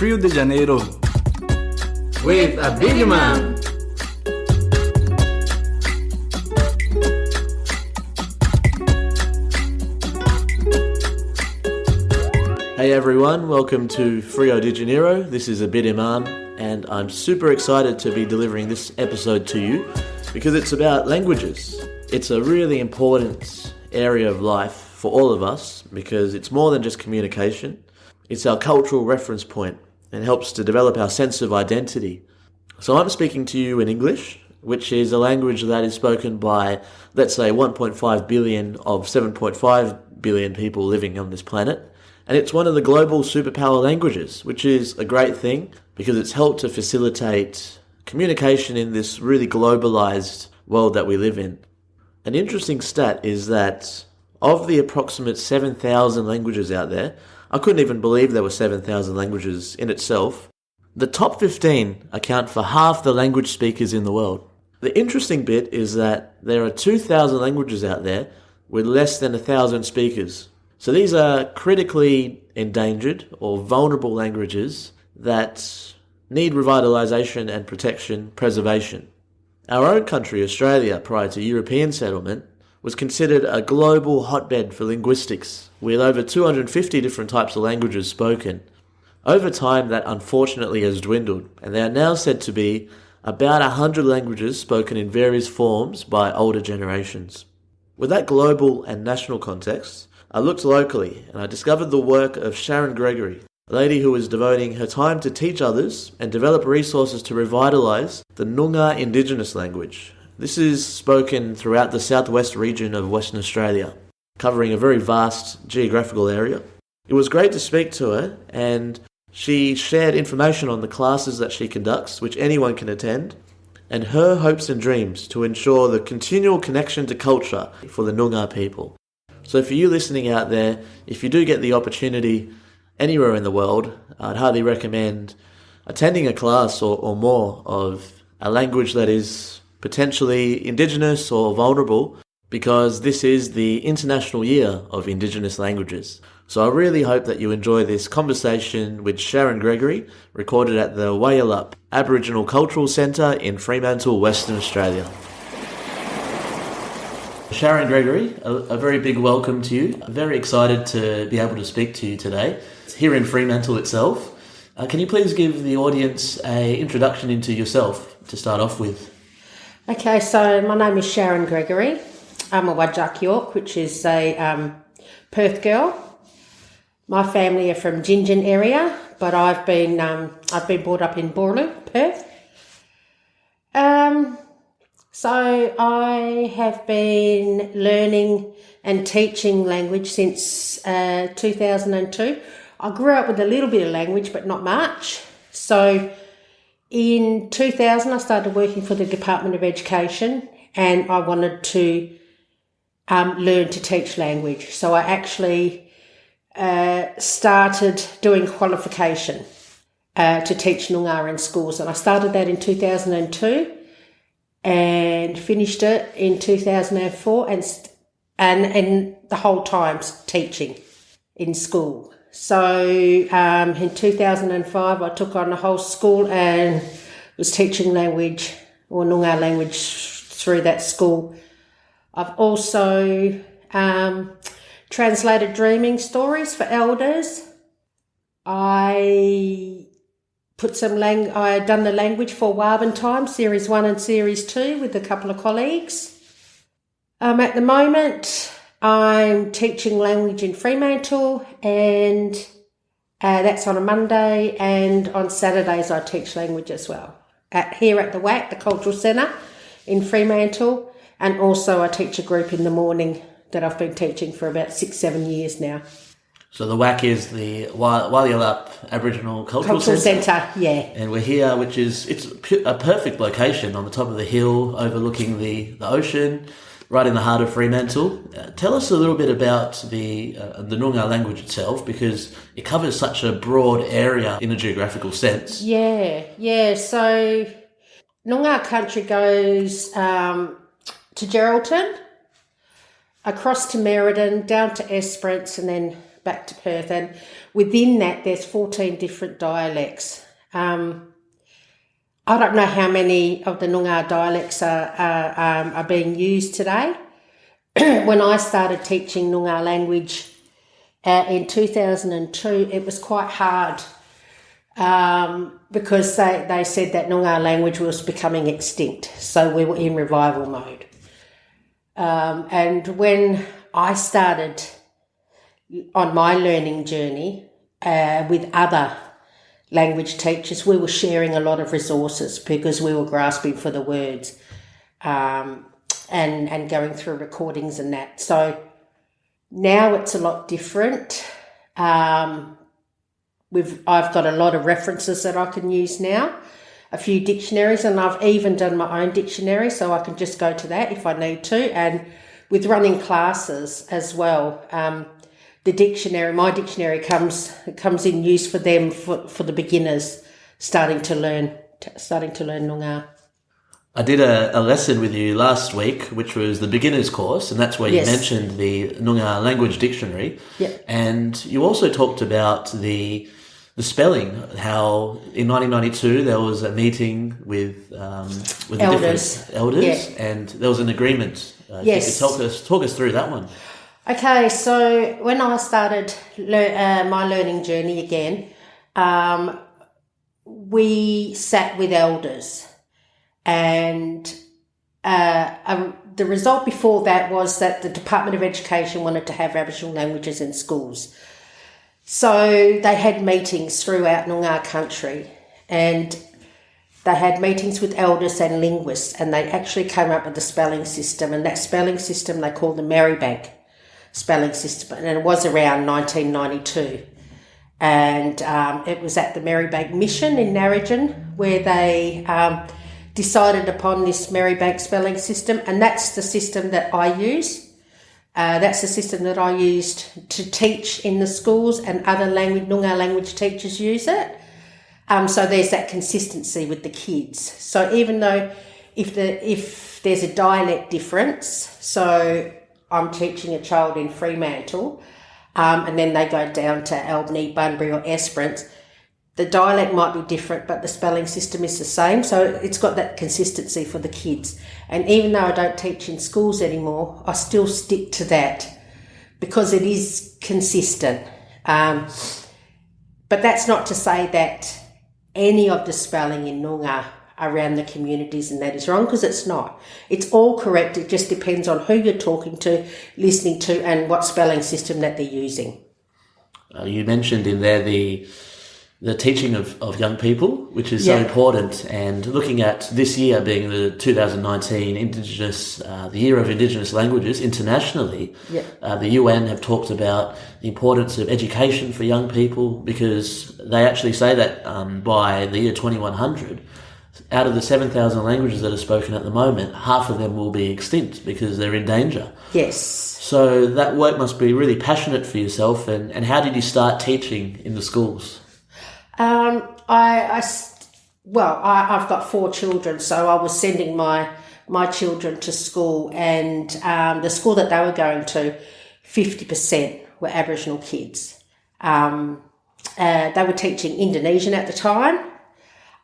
Rio de Janeiro with a big man. Hey everyone, welcome to Rio de Janeiro. This is Abid Imam, and I'm super excited to be delivering this episode to you because it's about languages. It's a really important area of life for all of us because it's more than just communication. It's our cultural reference point and helps to develop our sense of identity. So I'm speaking to you in English, which is a language that is spoken by, let's say, 1.5 billion of 7.5 billion people living on this planet. And it's one of the global superpower languages, which is a great thing because it's helped to facilitate communication in this really globalized world that we live in. An interesting stat is that of the approximate 7,000 languages out there, I couldn't even believe there were 7,000 languages in itself, the top 15 account for half the language speakers in the world. The interesting bit is that there are 2,000 languages out there with less than 1,000 speakers. So these are critically endangered or vulnerable languages that need revitalisation and protection, preservation. Our own country, Australia, prior to European settlement, was considered a global hotbed for linguistics, with over 250 different types of languages spoken. Over time, that unfortunately has dwindled, and there are now said to be about 100 languages spoken in various forms by older generations. With that global and national context, I looked locally and I discovered the work of Sharon Gregory, a lady who is devoting her time to teach others and develop resources to revitalise the Noongar Indigenous language. This is spoken throughout the southwest region of Western Australia, covering a very vast geographical area. It was great to speak to her, and she shared information on the classes that she conducts, which anyone can attend, and her hopes and dreams to ensure the continual connection to culture for the Noongar people. So for you listening out there, if you do get the opportunity anywhere in the world, I'd highly recommend attending a class or more of a language that is potentially Indigenous or vulnerable, because this is the International Year of Indigenous Languages. So I really hope that you enjoy this conversation with Sharon Gregory, recorded at the Waalyalap Aboriginal Cultural Centre in Fremantle, Western Australia. Sharon Gregory, a very big welcome to you. I'm very excited to be able to speak to you today. It's here in Fremantle itself. Can you please give the audience an introduction into yourself to start off with? Okay, so my name is Sharon Gregory. I'm a Wajak York, which is a Perth girl. My family are from Gingin area, but I've been brought up in Boorloo, Perth. So I have been learning and teaching language since 2002. I grew up with a little bit of language, but not much. So in 2000, I started working for the Department of Education, and I wanted to learn to teach language. So I actually started doing qualification to teach Noongar in schools, and I started that in 2002. And finished it in 2004 and the whole time teaching in school. So in 2005 I took on the whole school and was teaching language or Noongar language through that school. I've also translated dreaming stories for elders. I done the language for Waban Time, Series 1 and Series 2 with a couple of colleagues. At the moment, I'm teaching language in Fremantle, and that's on a Monday, and on Saturdays I teach language as well. Here at the WAC, the Cultural Centre in Fremantle, and also I teach a group in the morning that I've been teaching for about 6-7 years now. So the WAC is the Waalyalap Aboriginal Cultural Centre, yeah. And we're here, it's a perfect location on the top of the hill overlooking the ocean, right in the heart of Fremantle. Tell us a little bit about the Noongar language itself, because it covers such a broad area in a geographical sense. Yeah. So Noongar country goes to Geraldton, across to Merredin, down to Esperance, and then back to Perth, and within that there's 14 different dialects. I don't know how many of the Noongar dialects are being used today. When I started teaching Noongar language in 2002, it was quite hard because they said that Noongar language was becoming extinct, so we were in revival mode. And when I started on my learning journey with other language teachers, we were sharing a lot of resources because we were grasping for the words and going through recordings and that. So now it's a lot different. I've got a lot of references that I can use now, a few dictionaries, and I've even done my own dictionary, so I can just go to that if I need to. And with running classes as well, my dictionary comes in use for them for the beginners starting to learn Noongar. I did a lesson with you last week, which was the beginner's course, and that's where you mentioned the Noongar language dictionary. Yep. And you also talked about the spelling, how in 1992 there was a meeting with the different elders, and there was an agreement. Yes. You could talk us through that one. Okay, so when I started my learning journey again, we sat with elders, and the result before that was that the Department of Education wanted to have Aboriginal languages in schools. So they had meetings throughout Noongar country, and they had meetings with elders and linguists, and they actually came up with a spelling system, and that spelling system they called the Marybank spelling system, and it was around 1992. And it was at the Marybank Mission in Narrogin where they decided upon this Marybank spelling system, and that's the system that I use. That's the system that I used to teach in the schools, and other Noongar language teachers use it. So there's that consistency with the kids. So even though if there's a dialect difference, so I'm teaching a child in Fremantle, and then they go down to Albany, Bunbury or Esperance, the dialect might be different, but the spelling system is the same. So it's got that consistency for the kids. And even though I don't teach in schools anymore, I still stick to that because it is consistent. But that's not to say that any of the spelling in Noongar around the communities and that is wrong, because it's not. It's all correct. It just depends on who you're talking to, listening to, and what spelling system that they're using. You mentioned in there the teaching of young people, which is so important, and looking at this year being the 2019 Indigenous, the Year of Indigenous Languages internationally, the UN have talked about the importance of education for young people, because they actually say that by the year 2100, out of the 7,000 languages that are spoken at the moment, half of them will be extinct because they're in danger. Yes. So that work must be really passionate for yourself, and how did you start teaching in the schools? I've got 4 children, so I was sending my children to school, and the school that they were going to, 50% were Aboriginal kids. They were teaching Indonesian at the time.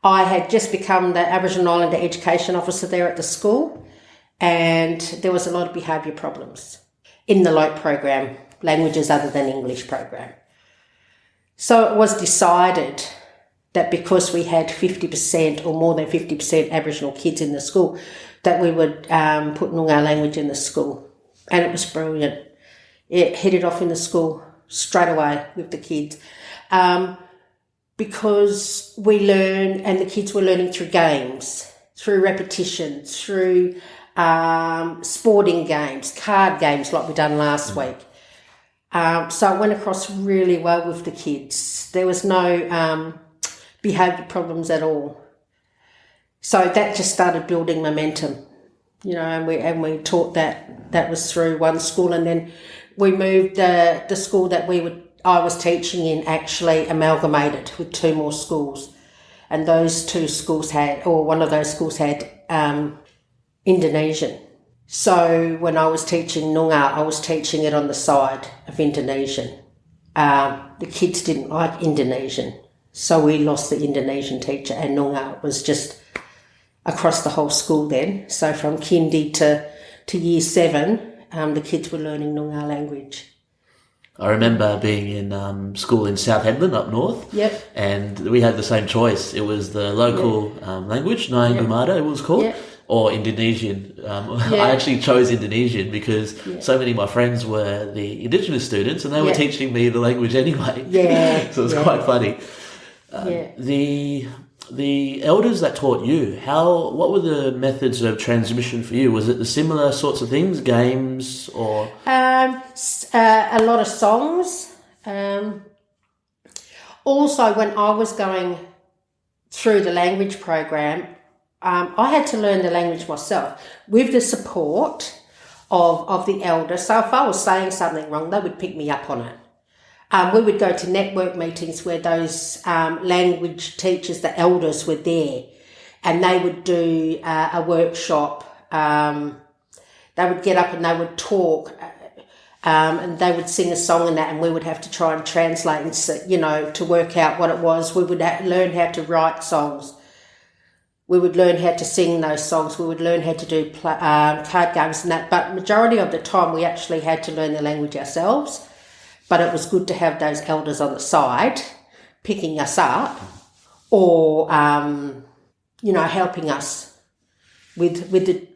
I had just become the Aboriginal Islander Education Officer there at the school, and there was a lot of behaviour problems in the LOTE program, languages other than English program. So it was decided that because we had 50% or more than 50% Aboriginal kids in the school, that we would put Noongar language in the school. And it was brilliant. It hit it off in the school straight away with the kids. Because we learn, and the kids were learning through games, through repetition, through sporting games, card games like we done last week. So it went across really well with the kids. There was no behaviour problems at all. So that just started building momentum, and we taught that was through one school, and then we moved the school that I was teaching in actually amalgamated with 2 more schools, and those 2 schools one of those schools had Indonesian. So when I was teaching Noongar, I was teaching it on the side of Indonesian. the kids didn't like Indonesian. So we lost the Indonesian teacher, and Noongar was just across the whole school then. So from kindy to year 7, the kids were learning Noongar language. I remember being in school in South Headland up north. Yep. And we had the same choice. It was the local language, Nayangumada it was called, or Indonesian. I actually chose Indonesian because so many of my friends were the Indigenous students and they were teaching me the language anyway. Yeah. So it was quite funny. The elders that taught you, what were the methods of transmission for you? Was it the similar sorts of things, games or? A lot of songs. Also, when I was going through the language program, I had to learn the language myself with the support of the elders. So if I was saying something wrong, they would pick me up on it. We would go to network meetings where those language teachers, the elders, were there, and they would do a workshop. They would get up and they would talk, and they would sing a song and that, and we would have to try and translate and, to work out what it was. We would learn how to write songs. We would learn how to sing those songs. We would learn how to do card games and that. But majority of the time, we actually had to learn the language ourselves. But it was good to have those elders on the side picking us up or, helping us with the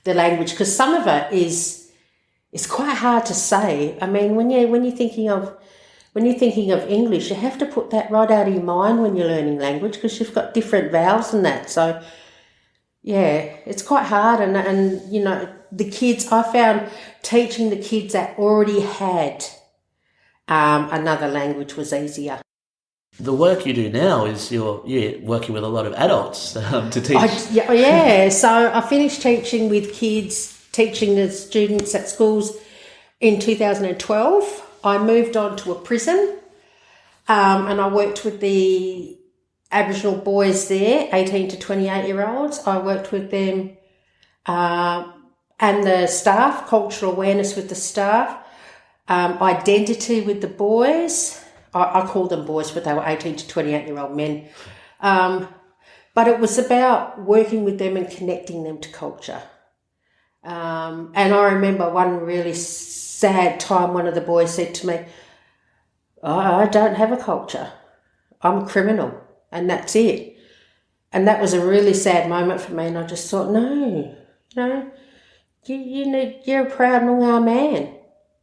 language, because some of it is quite hard to say. I mean, when you're thinking of English, you have to put that right out of your mind when you're learning language, because you've got different vowels and that. So yeah, it's quite hard, and the kids, I found teaching the kids that already had another language was easier. The work you do now is you're working with a lot of adults to teach. So I finished teaching with kids, teaching the students at schools in 2012. I moved on to a prison and I worked with the Aboriginal boys there, 18 to 28-year-olds. I worked with them and the staff, cultural awareness with the staff, identity with the boys. I call them boys, but they were 18 to 28-year-old men. But it was about working with them and connecting them to culture. And I remember one really sad time one of the boys said to me, I don't have a culture. I'm a criminal, and that's it. And that was a really sad moment for me, and I just thought, no, you're a proud Noongar man.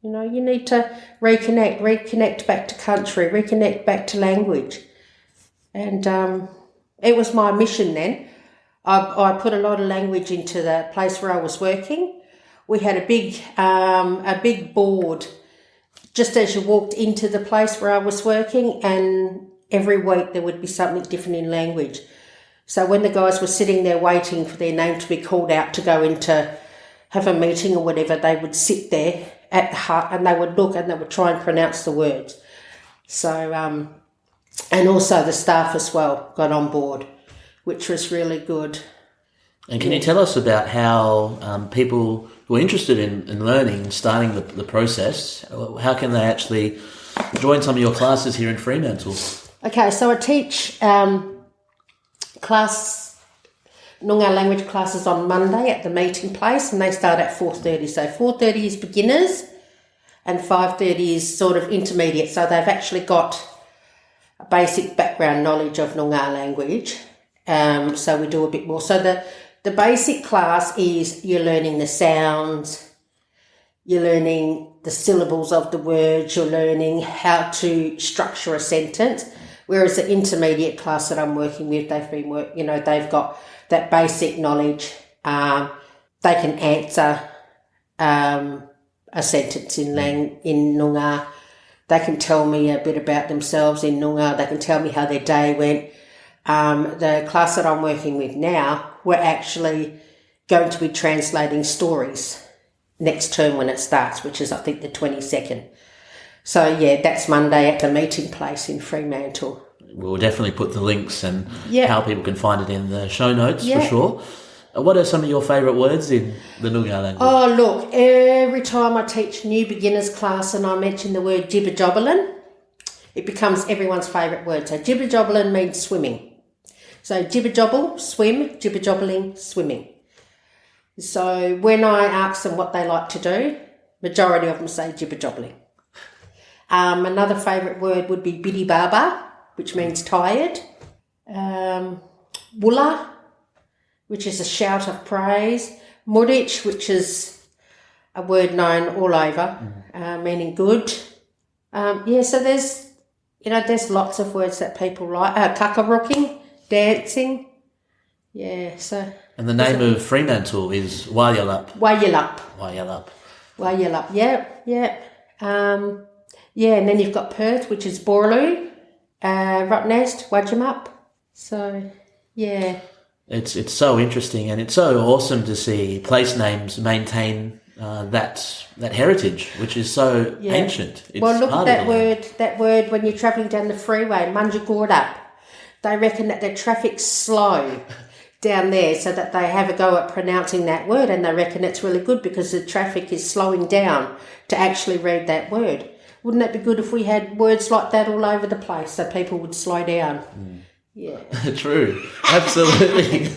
You need to reconnect back to country, reconnect back to language. And it was my mission then. I put a lot of language into the place where I was working. We had a big board just as you walked into the place where I was working, and every week there would be something different in language. So when the guys were sitting there waiting for their name to be called out to go in to have a meeting or whatever, they would sit there at the hut and they would look and they would try and pronounce the words. So, and also the staff as well got on board, which was really good. And can you tell us about how people who are interested in learning, starting the process, how can they actually join some of your classes here in Fremantle? Okay, so I teach Noongar language classes on Monday at the meeting place, and they start at 4:30. So 4:30 is beginners and 5:30 is sort of intermediate. So they've actually got a basic background knowledge of Noongar language. So we do a bit more. So the basic class is you're learning the sounds, you're learning the syllables of the words, you're learning how to structure a sentence. Whereas the intermediate class that I'm working with, they've got that basic knowledge. They can answer a sentence in Noongar. They can tell me a bit about themselves in Noongar. They can tell me how their day went. The class that I'm working with now, we're actually going to be translating stories next term when it starts, which is I think the 22nd. So yeah, that's Monday at the meeting place in Fremantle. We'll definitely put the links and how people can find it in the show notes for sure. What are some of your favourite words in the Noongar language? Oh, look, every time I teach new beginners class and I mention the word jibber-jobberlin, it becomes everyone's favourite word. So jibber-jobberlin means swimming. So jibber-jobble, swim, jibber-jobbling, swimming. So when I ask them what they like to do, majority of them say jibber-jobbling. Another favourite word would be biddy-baba, which means tired. Wulla, which is a shout of praise. Mudich, which is a word known all over, meaning good. So there's lots of words that people like. Kakarooking, dancing. Yeah, so... And the name of Fremantle is Waalyalap. Waalyalap, yeah. And then you've got Perth, which is Borloo, Rottnest, Wadjamup. So, yeah. It's so interesting, and it's so awesome to see place names maintain that heritage, which is so ancient. It's well, look at that word. That word when you're travelling down the freeway, Munjagordup. They reckon that the traffic's slow down there, so that they have a go at pronouncing that word, and they reckon it's really good because the traffic is slowing down to actually read that word. Wouldn't that be good if we had words like that all over the place so people would slow down? Yeah. True. Absolutely.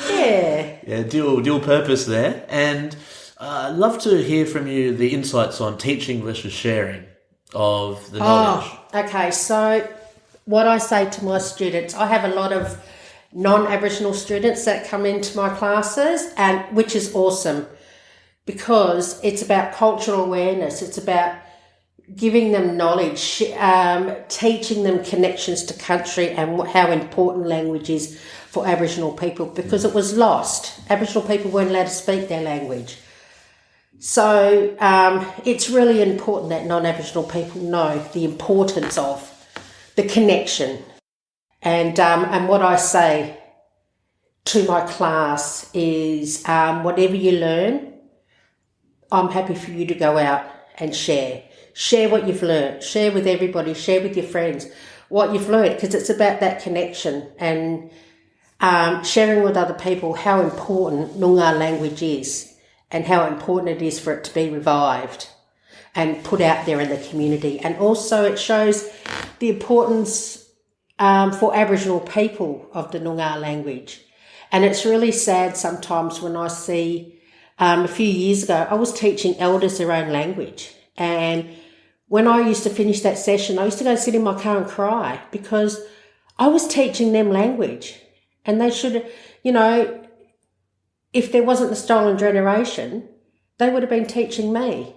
Yeah, dual purpose there. And I'd love to hear from you the insights on teaching versus sharing of the knowledge. Okay. So what I say to my students, I have a lot of non-Aboriginal students that come into my classes, and which is awesome because it's about cultural awareness. It's about giving them knowledge, teaching them connections to country and how important language is for Aboriginal people because it was lost. Aboriginal people weren't allowed to speak their language. So it's really important that non-Aboriginal people know the importance of the connection. And what I say to my class is whatever you learn, I'm happy for you to go out and share. Share what you've learned. Share with everybody. Share with your friends what you've learned because it's about that connection and sharing with other people how important Noongar language is and how important it is for it to be revived and put out there in the community. And also it shows the importance for Aboriginal people of the Noongar language. And it's really sad sometimes when I see, a few years ago, I was teaching elders their own language. And when I used to finish that session, I used to go sit in my car and cry because I was teaching them language. And they should, if there wasn't the stolen generation, they would have been teaching me.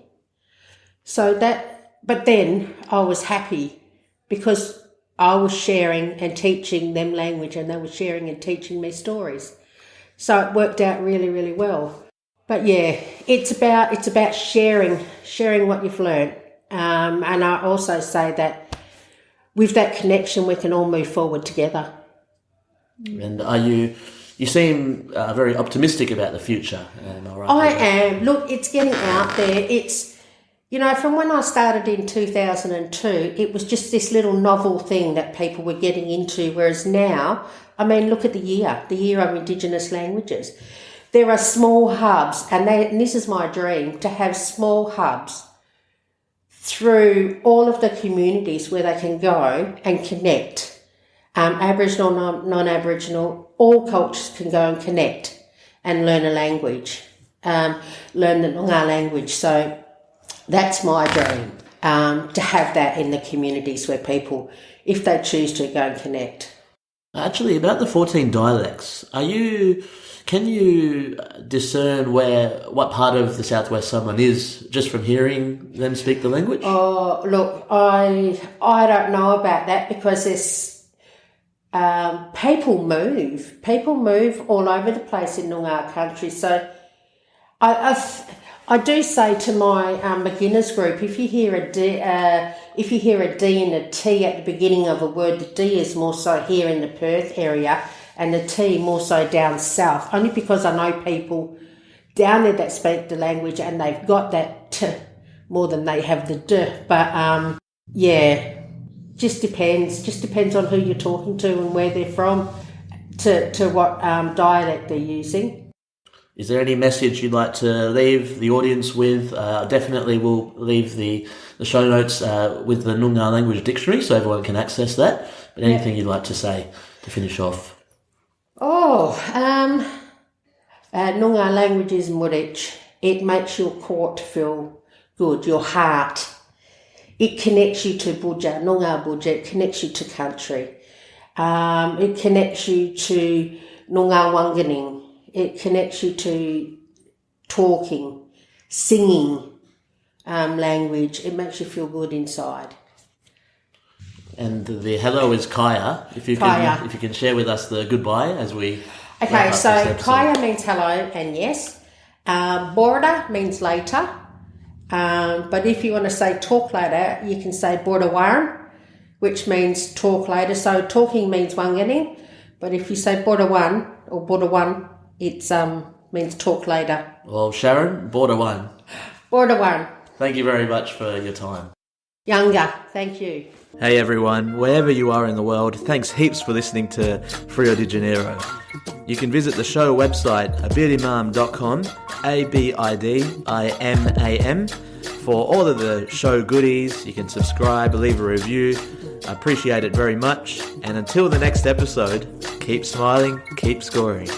But then I was happy because I was sharing and teaching them language and they were sharing and teaching me stories. So it worked out really, really well. But yeah, it's about sharing what you've learned. And I also say that with that connection, we can all move forward together. And you seem very optimistic about the future. Am I right? I am. Look, it's getting out there. It's, from when I started in 2002, it was just this little novel thing that people were getting into. Whereas now, look at the year of Indigenous languages. There are small hubs, and this is my dream, to have small hubs through all of the communities where they can go and connect. Aboriginal, non-Aboriginal, all cultures can go and connect and learn a language, learn the Noongar language. So that's my dream, to have that in the communities where people, if they choose to, go and connect. Actually, about the 14 dialects, can you discern what part of the southwest someone is just from hearing them speak the language? Oh, look, I don't know about that because there's people move all over the place in Noongar country. So I do say to my beginners group, if you hear a D and a T at the beginning of a word, the D is more so here in the Perth area, and the T more so down south, only because I know people down there that speak the language and they've got that T more than they have the D. But, just depends on who you're talking to and where they're from to what dialect they're using. Is there any message you'd like to leave the audience with? Definitely we'll leave the show notes with the Noongar language dictionary so everyone can access that. But anything you'd like to say to finish off? Noongar language is murich. It makes your court feel good, your heart. It connects you to Budja, Noongar Budja. It connects you to country. It connects you to Noongar Waangkaniny. It connects you to talking, singing language. It makes you feel good inside. And the hello is Kaya. If you can share with us the goodbye as we. Okay, so Kaya means hello and yes. Borda means later. But if you want to say talk later, you can say Borda Warren, which means talk later. So talking means Waangkaniny, but if you say Borda One or Borda One, it means talk later. Well, Sharon, Borda One. Borda One. Thank you very much for your time. Younger, thank you. Hey everyone, wherever you are in the world, thanks heaps for listening to Frio de Janeiro. You can visit the show website abidimam.com, ABIDIMAM, for all of the show goodies. You can subscribe, leave a review. I appreciate it very much. And until the next episode, keep smiling, keep scoring.